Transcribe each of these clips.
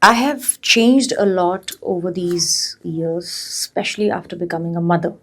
I have changed a lot over these years, especially after becoming a mother.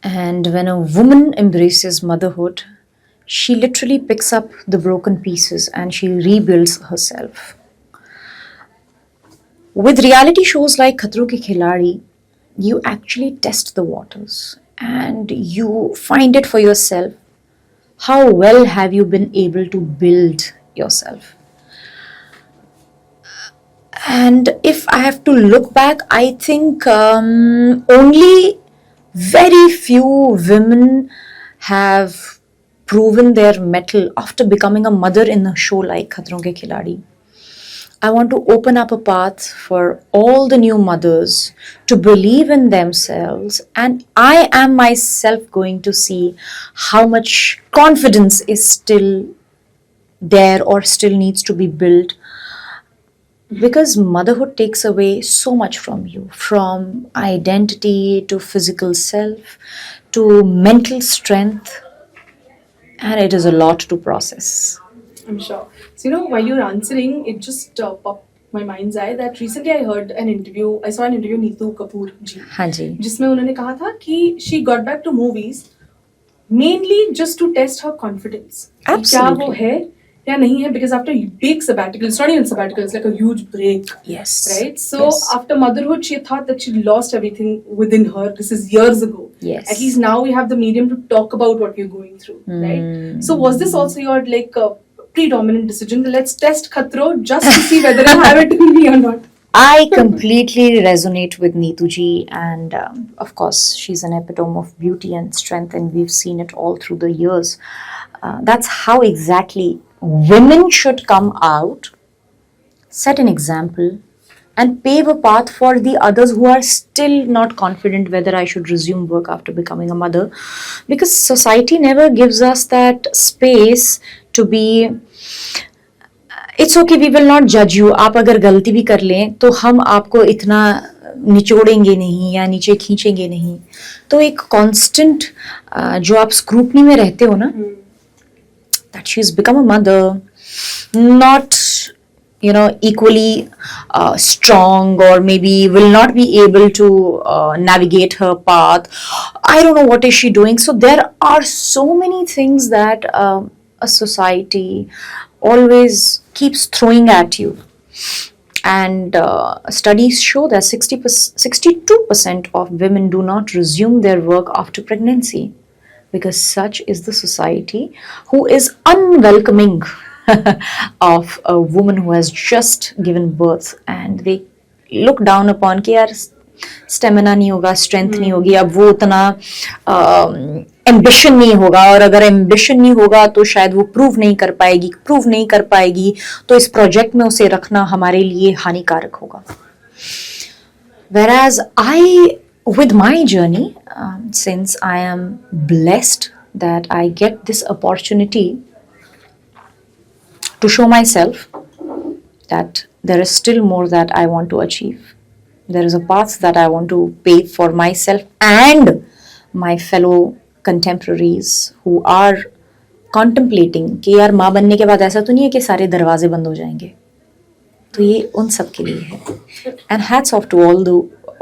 And when a woman embraces motherhood, she literally picks up the broken pieces and she rebuilds herself. With reality shows like Khatro Ke Khiladi, you actually test the waters and you find it for yourself. How well have you been able to build yourself? And if I have to look back, I think only very few women have proven their mettle after becoming a mother in a show like Khatron Ke Khiladi. I want to open up a path for all the new mothers to believe in themselves, and I am myself going to see how much confidence is still there or still needs to be built, because motherhood takes away so much from you, from identity to physical self to mental strength, and it is a lot to process. I'm sure. So, while you're answering, it just popped my mind's eye that recently I saw an interview Neetu Kapoor ji, हाँ जी. जिसमें उन्होंने कहा था कि she got back to movies mainly just to test her confidence. कि क्या Absolutely. वो है या नहीं है, because after a big sabbatical, it's not even sabbatical, it's like a huge break. Yes. Right? So Yes. after motherhood, she thought that she lost everything within her. This is years ago. Yes. At least now we have the medium to talk about what we're going through. Right? So was this also your predominant decision? Let's test Khatro just to see whether I have it in me or not. I completely resonate with Neetu ji, and of course, she's an epitome of beauty and strength, and we've seen it all through the years. That's how exactly women should come out, set an example, and pave a path for the others who are still not confident whether I should resume work after becoming a mother. Because society never gives us that space to be. It's okay, we will not जज you. आप अगर गलती भी कर लें तो हम आपको इतना निचोड़ेंगे नहीं या नीचे खींचेंगे नहीं. तो एक कांस्टेंट जो आप स्क्रूटनी में रहते हो ना, that she's become a mother, not equally strong, or maybe will not be able to navigate her path. I don't know what is she doing. So there are so many things that a society always keeps throwing at you. And studies show that 62% of women do not resume their work after pregnancy, because such is the society who is unwelcoming of a woman who has just given birth, and they look down upon कि यार stamina नहीं होगा, strength नहीं होगी, अब वो उतना ambition नहीं होगा, और अगर एम्बिशन नहीं होगा तो शायद वो प्रूव नहीं कर पाएगी, तो इस प्रोजेक्ट में उसे रखना हमारे लिए हानिकारक होगा. Whereas with my journey, since I am blessed that I get this opportunity to show myself that there is still more that I want to achieve. There is a path that I want to pave for myself and my fellow contemporaries who are contemplating कि यार माँ बनने के बाद ऐसा तो नहीं है कि सारे दरवाजे बंद हो जाएंगे. तो ये उन सब के लिए है. And hats off to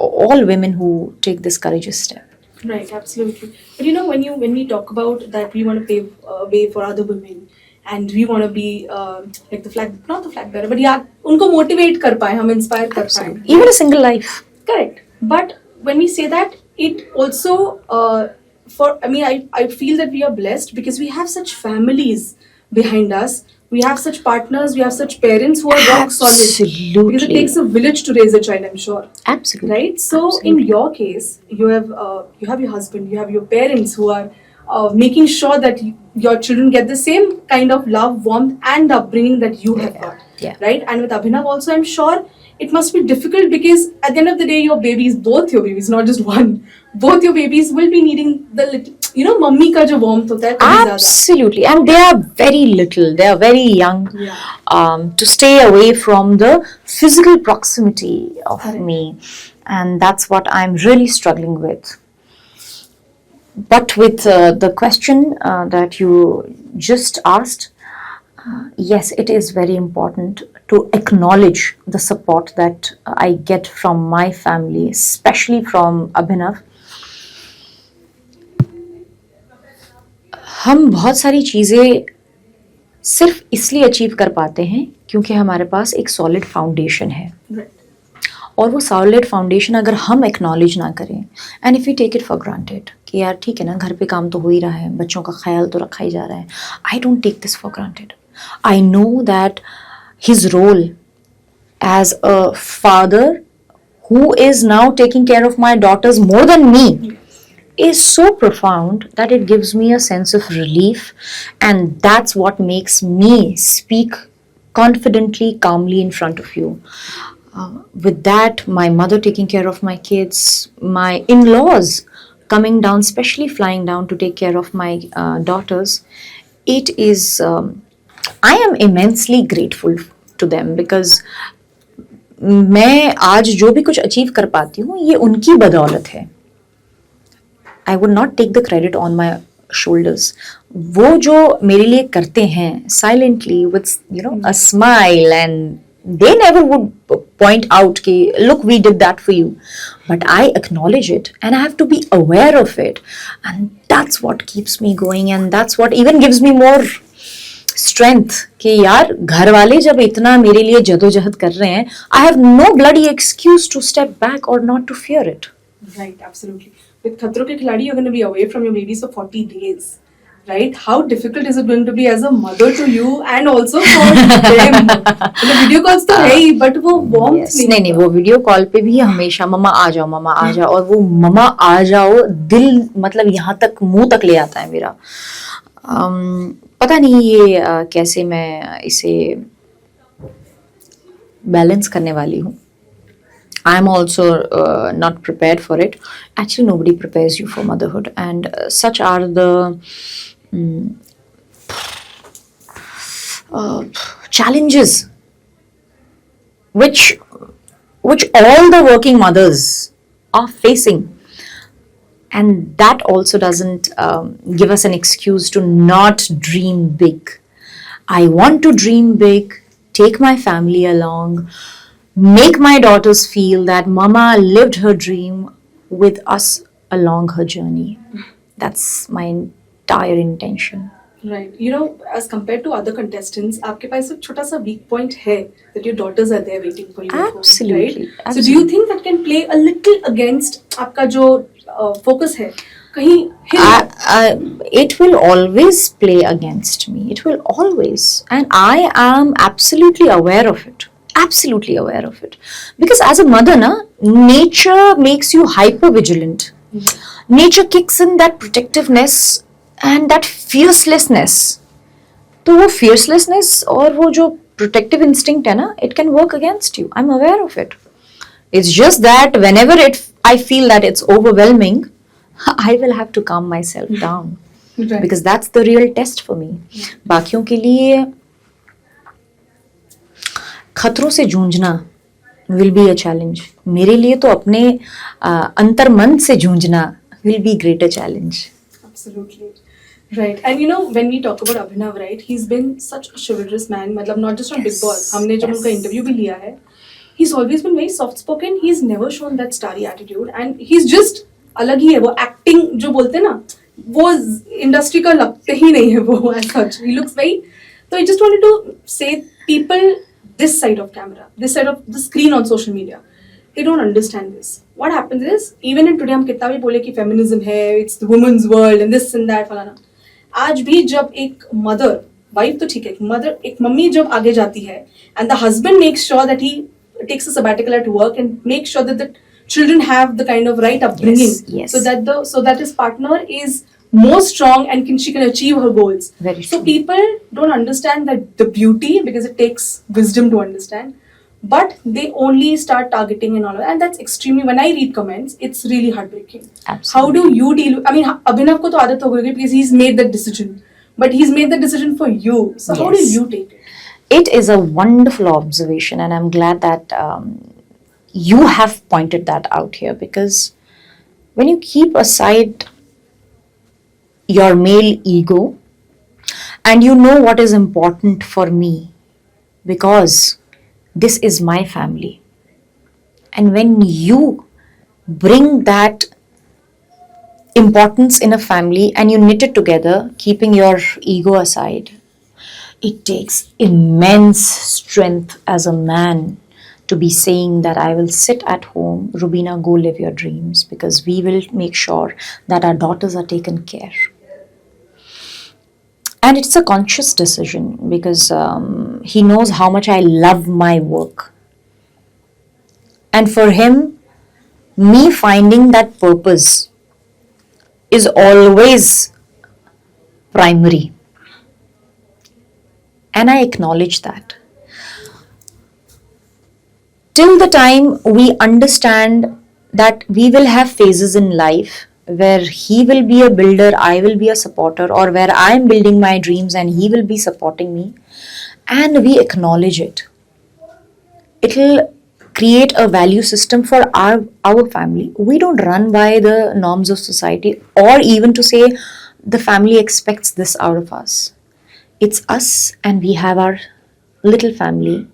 all women who take this courageous step. Right, absolutely. But when we talk about that, we want to pave way for other women, and we want to be like not the flag bearer, but yeah, unko motivate kar paye, hum inspire kar paye. Even a single life. Correct. But when we say that, it also I feel that we are blessed because we have such families behind us. We have such partners, we have such parents who are rock solid. Absolutely. Because it takes a village to raise a child, I'm sure. Absolutely. Right? So in your case, you have your husband, you have your parents who are making sure that your children get the same kind of love, warmth, and upbringing that you have got. Yeah. Right? And with Abhinav also, I'm sure it must be difficult because at the end of the day, both your babies, not just one, both your babies will be needing the little, mummy ka jo warmth hota hai. Absolutely. And they are very little, they are very young. Yeah. To stay away from the physical proximity of me. And that's what I'm really struggling with. But with the question that you just asked, yes, it is very important to acknowledge the support that I get from my family, especially from Abhinav. हम बहुत सारी चीज़ें सिर्फ इसलिए achieve कर पाते हैं क्योंकि हमारे पास एक सॉलिड फाउंडेशन है, और वो सॉलिड फाउंडेशन अगर हम एक्नॉलेज ना करें, and if you take it for granted कि यार ठीक है ना, घर पे काम तो हो ही रहा है, बच्चों का ख्याल तो रखा ही जा रहा है, I don't take this for granted. I know that his role as a father who is now taking care of my daughters more than me is so profound that it gives me a sense of relief, and that's what makes me speak confidently, calmly in front of you. With that, my mother taking care of my kids, my in-laws coming down, especially flying down to take care of my daughters, it is I am immensely grateful to them, because मैं आज जो भी कुछ achieve कर पाती हूँ ये उनकी बदौलत है. I would not take the credit on my shoulders. वो जो मेरे लिए करते हैं silently with a smile, and they never would point out ki look we did that for you, but I acknowledge it and I have to be aware of it, and that's what keeps me going, and that's what even gives me more strength कि यार घर वाले जब इतना मेरे लिए जदोजहद कर रहे हैं, I have no bloody excuse to step back or not to fear it. Right, absolutely. With Khatro Ke Khiladi, you're going to be away from your babies for 40 days. Right? How difficult is it going to be as a mother to you and also for them? The video calls तो है ही, but वो warmth नहीं, वो video call पे भी हमेशा मम्मा आ जाओ, मम्मा आ जाओ, और वो मम्मा आ जाओ दिल मतलब यहाँ तक मुंह तक ले आता है मेरा. पता नहीं ये कैसे मैं इसे बैलेंस करने वाली हूँ. I am also not prepared for it. Actually, nobody prepares you for motherhood, and such are the challenges which all the working mothers are facing, and that also doesn't give us an excuse to not dream big. I want to dream big, take my family along, make my daughters feel that mama lived her dream with us along her journey. That's my entire intention. Right. You know, as compared to other contestants, आपके पास एक छोटा सा weak point है that your daughters are there waiting for you. Absolutely. Right? Absolutely. So do you think that can play a little against आपका जो focus है? कहीं it will always play against me. It will always, and I am absolutely aware of it. Absolutely aware of it, because as a mother, nature makes you hyper vigilant. Nature kicks in that protectiveness and that fiercelessness. तो वो fiercelessness और वो जो protective instinct है ना, it can work against you. I'm aware of it. It's just that whenever I feel that it's overwhelming, I will have to calm myself down. Right. Because that's the real test for me. बाकियों के लिए खतरों से जूझना will be a challenge. मेरे लिए तो अपने अंतर्मन से जूझना will be greater challenge. Absolutely. Right. And you know, when we talk about Abhinav, right, he's been such a chivalrous man. मतलब not just on Big Boss. हमने जब उनका interview भी लिया है, he's always been very soft spoken. He's never shown that starry attitude, and he's just अलग ही है. वो acting जो बोलते हैं ना, वो industry का लगते ही नहीं है वो as such. He looks very. So I just wanted to say, people this side of camera, this side of the screen on social media, they don't understand this. What happens is, even in today हम कितना भी बोले कि feminism है, it's the woman's world and this and that फलाना, आज भी जब एक mother, wife तो ठीक है, mother, एक मम्मी जब आगे जाती है, and the husband makes sure that he takes a sabbatical at work and makes sure that the children have the kind of right upbringing, yes. so that his partner is more strong and she can achieve her goals. Very so true. People don't understand that the beauty, because it takes wisdom to understand, but they only start targeting and all of that, and that's extremely, when I read comments, it's really heartbreaking. Absolutely. How do you deal with, I mean, Abhinav ko to aadat ho gayi because he's made that decision, but he's made the decision for you, so how do you take it? It is a wonderful observation, and I'm glad that you have pointed that out here, because when you keep aside your male ego and you know what is important for me, because this is my family. And when you bring that importance in a family and you knit it together, keeping your ego aside, it takes immense strength as a man to be saying that I will sit at home, Rubina, go live your dreams, because we will make sure that our daughters are taken care. And it's a conscious decision because he knows how much I love my work. And for him, me finding that purpose is always primary. And I acknowledge that. Till the time we understand that we will have phases in life where he will be a builder, I will be a supporter, or where I am building my dreams and he will be supporting me, and we acknowledge it, it'll create a value system for our family. We don't run by the norms of society or even to say the family expects this out of us. It's us, and we have our little family.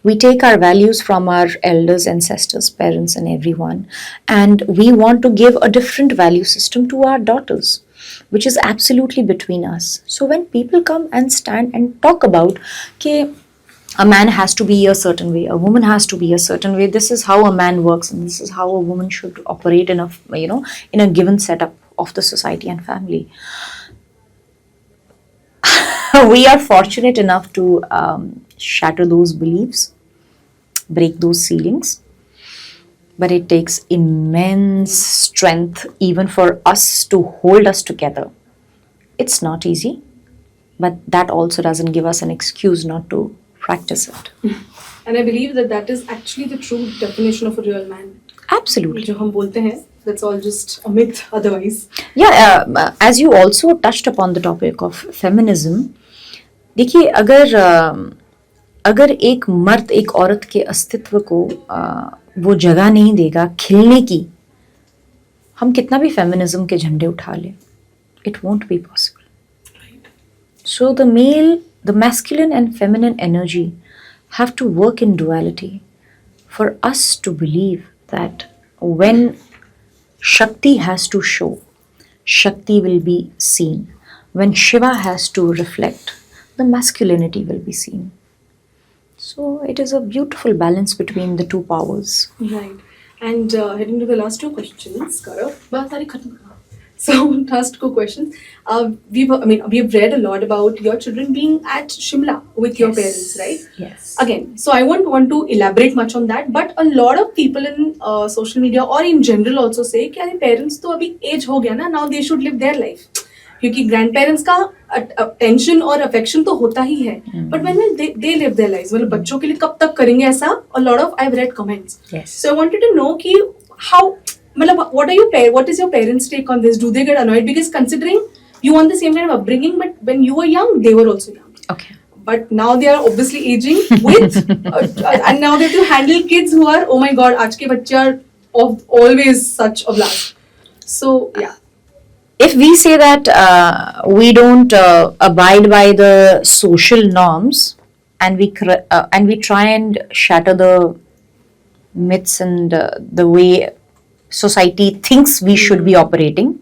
We take our values from our elders, ancestors, parents, and everyone, and we want to give a different value system to our daughters, which is absolutely between us. So when people come and stand and talk about, okay, a man has to be a certain way, a woman has to be a certain way, this is how a man works, and this is how a woman should operate in a given setup of the society and family. We are fortunate enough to shatter those beliefs, break those ceilings, but it takes immense strength even for us to hold us together. It's not easy, but that also doesn't give us an excuse not to practice it. And I believe that that is actually the true definition of a real man. Absolutely. जो हम बोलते हैं, that's all just a myth otherwise. Yeah, as you also touched upon the topic of feminism, देखिए अगर एक मर्द एक औरत के अस्तित्व को वो जगह नहीं देगा खिलने की, हम कितना भी फेमिनिज्म के झंडे उठा लें, it won't be possible. So the masculine and feminine energy have to work in duality for us to believe that when Shakti has to show, Shakti will be seen. When Shiva has to reflect, the masculinity will be seen. So it is a beautiful balance between the two powers. Right. And heading to the last two questions, Gaurav. बहुत सारी खत्म करो. So last two questions. We've read a lot about your children being at Shimla with your parents, right? Yes. Again, so I won't want to elaborate much on that, but a lot of people in social media or in general also say कि अरे parents तो अभी age हो गया ना, now they should live their life. क्योंकि grandparents का attention और अफेक्शन तो होता ही है, but when they live their lives, मतलब बच्चों के लिए कब तक करेंगे ऐसा? A lot of I have read comments. So I wanted to know कि हाउ, मतलब what is your parents take on this? Do they get annoyed because considering you want the same kind of upbringing, but when you were young they were also young. Okay. But now they are obviously aging with and now they have to handle kids who are, oh my god, आज के बच्चे are always such a blast. So yeah. If we say that we don't abide by the social norms and we try and shatter the myths and the way society thinks we should be operating,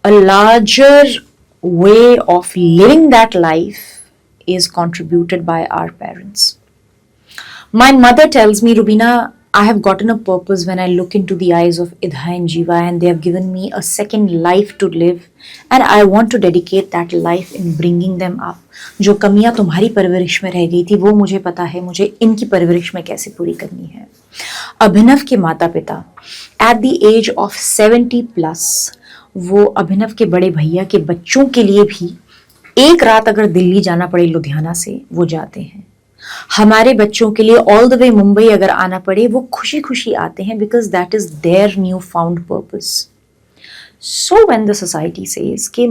a larger way of living that life is contributed by our parents. My mother tells me, Rubina, I have gotten a purpose when I look into the eyes of Idha and Jiva, and they have given me a second life to live, and I want to dedicate that life in bringing them up. जो कमियां तुम्हारी परवरिश में रह गई थी वो मुझे पता है, मुझे इनकी परवरिश में कैसे पूरी करनी है. अभिनव के माता पिता at the age of 70+, वो अभिनव के बड़े भैया के बच्चों के लिए भी एक रात अगर दिल्ली जाना पड़े लुधियाना से वो जाते हैं. हमारे बच्चों के लिए ऑल द वे मुंबई अगर आना पड़े वो खुशी खुशी आते हैं, because that is their new found purpose. So when the society says कि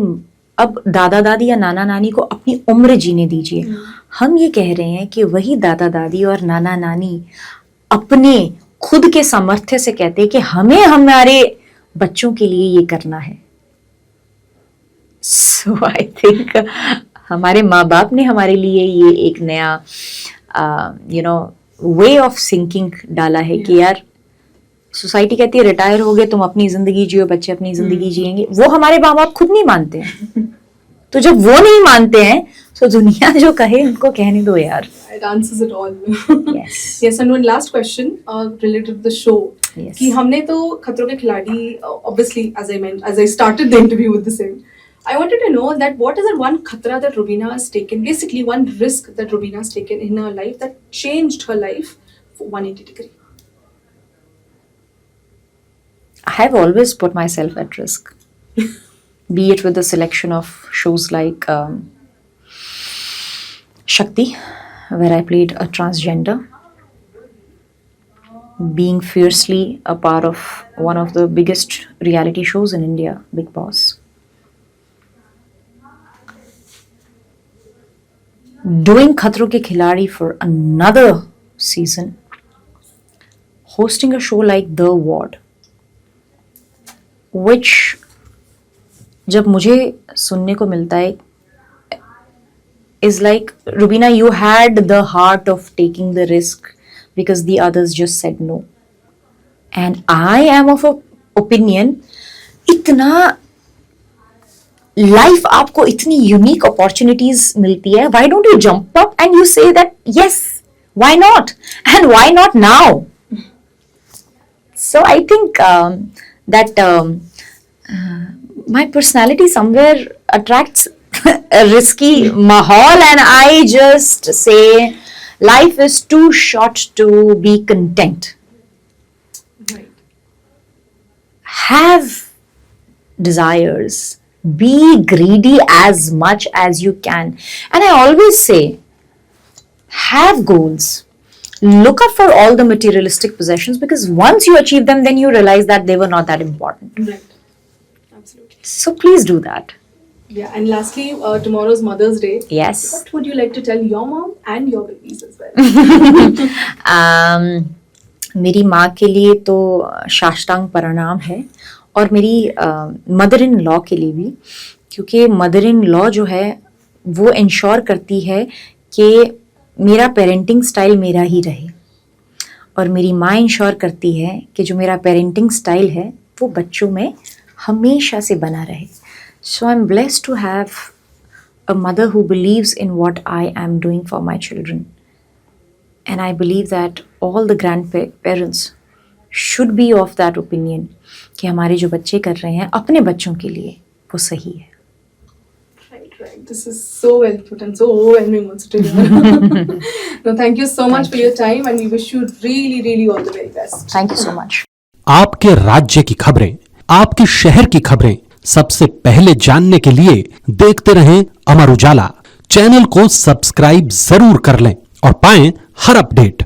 अब दादा दादी या नाना नानी को अपनी उम्र जीने दीजिए, हम ये कह रहे हैं कि वही दादा दादी और नाना नानी अपने खुद के सामर्थ्य से कहते हैं कि हमें हमारे बच्चों के लिए ये करना है. सो आई थिंक हमारे माँ बाप ने हमारे लिए ये एक नया वे ऑफ थिंकिंग डाला है कि यार सोसाइटी कहती है रिटायर हो गए तुम अपनी जिंदगी जियो, बच्चे अपनी जिंदगी जिएंगे, वो हमारे माँ बाप खुद नहीं मानते हैं। तो जब वो नहीं मानते हैं तो दुनिया जो कहे उनको कहने दो यार। It answers it all. Yes. Yes, and one last question related to the show. Yes. कि हमने तो खतरों के खिलाड़ी, obviously as I started the interview with the same, I wanted to know that what is that one khatra that Rubina has taken, basically one risk that Rubina has taken in her life that changed her life for 180 degree. I have always put myself at risk, be it with the selection of shows like Shakti, where I played a transgender, being fiercely a part of one of the biggest reality shows in India, Big Boss. Doing Khatron Ke Khiladi for another season, hosting a show like The Ward, which जब मुझे सुनने को मिलता है is like, Rubina, you had the heart of taking the risk because the others just said no. And I am of a opinion, इतना life आपको इतनी unique opportunities मिलती है, why don't you jump up and you say that yes, why not, and why not now? So I think that my personality somewhere attracts a risky mahal, and I just say life is too short to be content. Right. Have desires, be greedy as much as you can, and I always say have goals, look up for all the materialistic possessions, because once you achieve them then you realize that they were not that important. Right. Absolutely. So please do that. Yeah, and lastly, tomorrow's Mother's Day. Yes. What would you like to tell your mom and your babies as well? मेरी माँ के लिए तो साष्टांग प्रणाम है, और मेरी मदर इन लॉ के लिए भी, क्योंकि मदर इन लॉ जो है वो इंश्योर करती है कि मेरा पेरेंटिंग स्टाइल मेरा ही रहे, और मेरी माँ इंश्योर करती है कि जो मेरा पेरेंटिंग स्टाइल है वो बच्चों में हमेशा से बना रहे. So I'm blessed to have a mother who believes in what I am doing for my children. And I believe that all the grandparents should be of that opinion कि हमारे जो बच्चे कर रहे हैं अपने बच्चों के लिए वो सही है. Right. This is so well put and so overwhelming also to hear. No, thank you so much for your time, and we wish you really all the very best. Thank you so much. आपके राज्य की खबरें, आपके शहर की खबरें सबसे पहले जानने के लिए देखते रहें अमर उजाला. चैनल को सब्सक्राइब जरूर कर लें और पाएं हर अपडेट.